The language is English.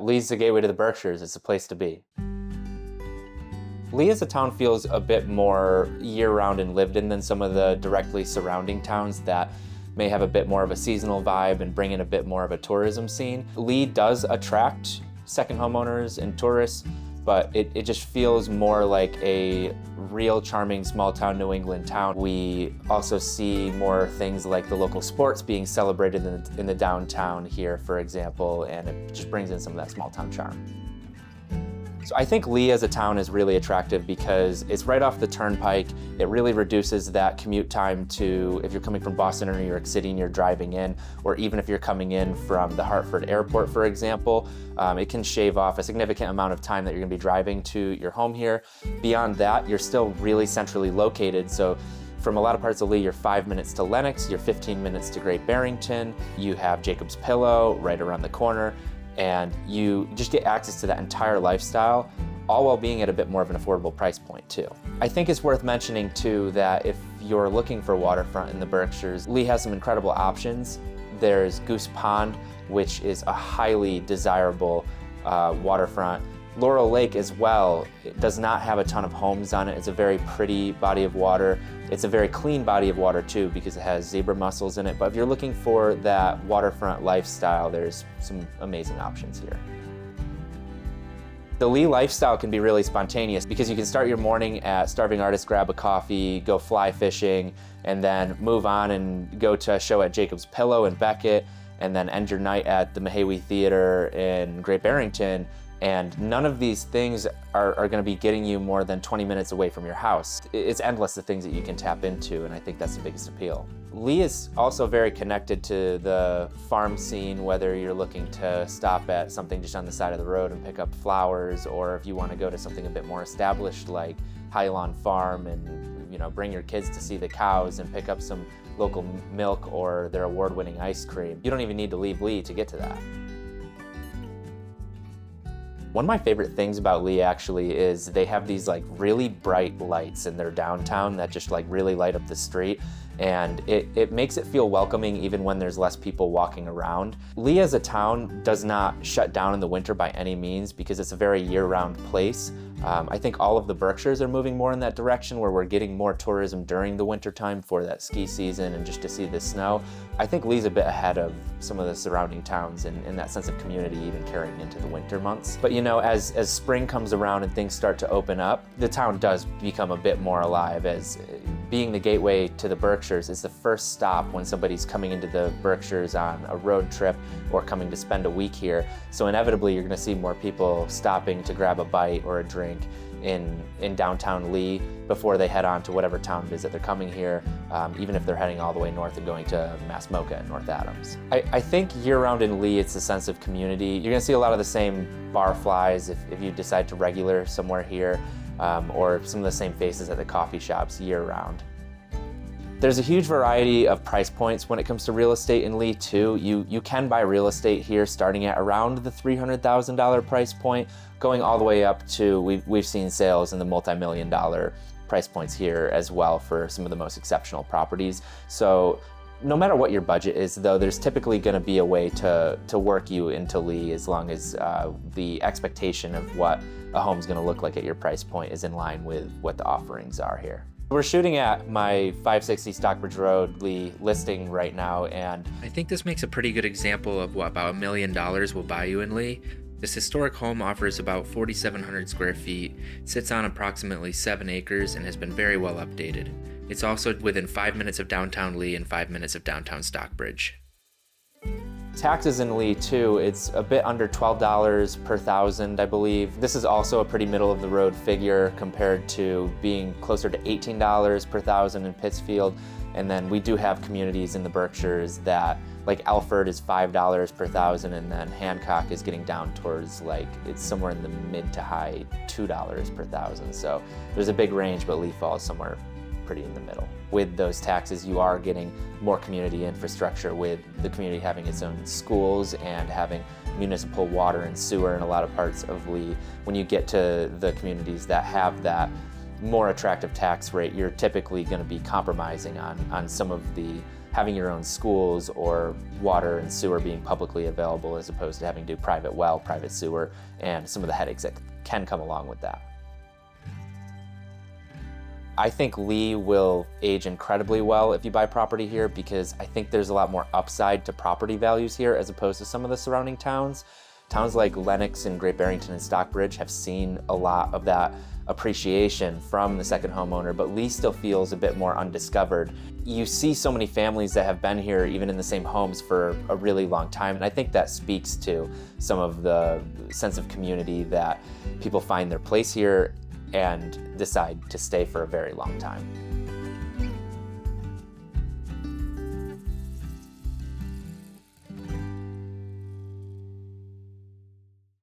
Lee's the gateway to the Berkshires. It's a place to be. Lee as a town feels a bit more year-round and lived in than some of the directly surrounding towns that may have a bit more of a seasonal vibe and bring in a bit more of a tourism scene. Lee does attract second homeowners and tourists, but it just feels more like a real charming small town New England town. We also see more things like the local sports being celebrated in the downtown here, for example, and it just brings in some of that small town charm. So I think Lee as a town is really attractive because it's right off the turnpike. It really reduces that commute time to, if you're coming from Boston or New York City and you're driving in, or even if you're coming in from the Hartford airport, for example, it can shave off a significant amount of time that you're gonna be driving to your home here. Beyond that, you're still really centrally located. So from a lot of parts of Lee, you're 5 minutes to Lenox, you're 15 minutes to Great Barrington, you have Jacob's Pillow right around the corner, and you just get access to that entire lifestyle, all while being at a bit more of an affordable price point too. I think it's worth mentioning too that if you're looking for waterfront in the Berkshires, Lee has some incredible options. There's Goose Pond, which is a highly desirable waterfront. Laurel Lake as well, it does not have a ton of homes on it. It's a very pretty body of water. It's a very clean body of water too because it has zebra mussels in it. But if you're looking for that waterfront lifestyle, there's some amazing options here. The Lee lifestyle can be really spontaneous because you can start your morning at Starving Artist, grab a coffee, go fly fishing, and then move on and go to a show at Jacob's Pillow in Beckett, and then end your night at the Mahawi Theater in Great Barrington. And none of these things are going to be getting you more than 20 minutes away from your house. It's endless the things that you can tap into, and I think that's the biggest appeal. Lee is also very connected to the farm scene, whether you're looking to stop at something just on the side of the road and pick up flowers, or if you want to go to something a bit more established like Highland Farm and bring your kids to see the cows and pick up some local milk or their award-winning ice cream. You don't even need to leave Lee to get to that. One of my favorite things about Lee actually is they have these like really bright lights in their downtown that just like really light up the street, and it makes it feel welcoming even when there's less people walking around. Lee as a town does not shut down in the winter by any means because it's a very year-round place. I think all of the Berkshires are moving more in that direction where we're getting more tourism during the winter time for that ski season and just to see the snow. I think Lee's a bit ahead of some of the surrounding towns in that sense of community, even carrying into the winter months. But as spring comes around and things start to open up, the town does become a bit more alive, as being the gateway to the Berkshires is the first stop when somebody's coming into the Berkshires on a road trip or coming to spend a week here. So inevitably you're gonna see more people stopping to grab a bite or a drink in downtown Lee before they head on to whatever town visit they're coming here, even if they're heading all the way north and going to Massamoka and North Adams. I think year-round in Lee, it's a sense of community. You're gonna see a lot of the same barflies if you decide to regular somewhere here, or some of the same faces at the coffee shops year-round. There's a huge variety of price points when it comes to real estate in Lee too. You can buy real estate here starting at around the $300,000 price point, going all the way up to, we've seen sales in the multi-million-dollar price points here as well for some of the most exceptional properties. So no matter what your budget is though, there's typically gonna be a way to work you into Lee as long as the expectation of what a home's gonna look like at your price point is in line with what the offerings are here. We're shooting at my 560 Stockbridge Road Lee listing right now, and I think this makes a pretty good example of what about $1 million will buy you in Lee. This historic home offers about 4,700 square feet, sits on approximately 7 acres, and has been very well updated. It's also within 5 minutes of downtown Lee and 5 minutes of downtown Stockbridge. taxes in Lee too, it's a bit under $12 per thousand, I believe. This is also a pretty middle of the road figure compared to being closer to $18 per thousand in Pittsfield. And then we do have communities in the Berkshires that, like Alford is $5 per thousand, and then Hancock is getting down towards it's somewhere in the mid to high $2 per thousand. So there's a big range, but Lee falls somewhere pretty in the middle. With those taxes, you are getting more community infrastructure, with the community having its own schools and having municipal water and sewer in a lot of parts of Lee. When you get to the communities that have that more attractive tax rate, you're typically going to be compromising on some of the having your own schools or water and sewer being publicly available as opposed to having to do private well, private sewer, and some of the headaches that can come along with that. I think Lee will age incredibly well if you buy property here, because I think there's a lot more upside to property values here as opposed to some of the surrounding towns. Towns like Lenox and Great Barrington and Stockbridge have seen a lot of that appreciation from the second homeowner, but Lee still feels a bit more undiscovered. You see so many families that have been here even in the same homes for a really long time, and I think that speaks to some of the sense of community that people find their place here and decide to stay for a very long time.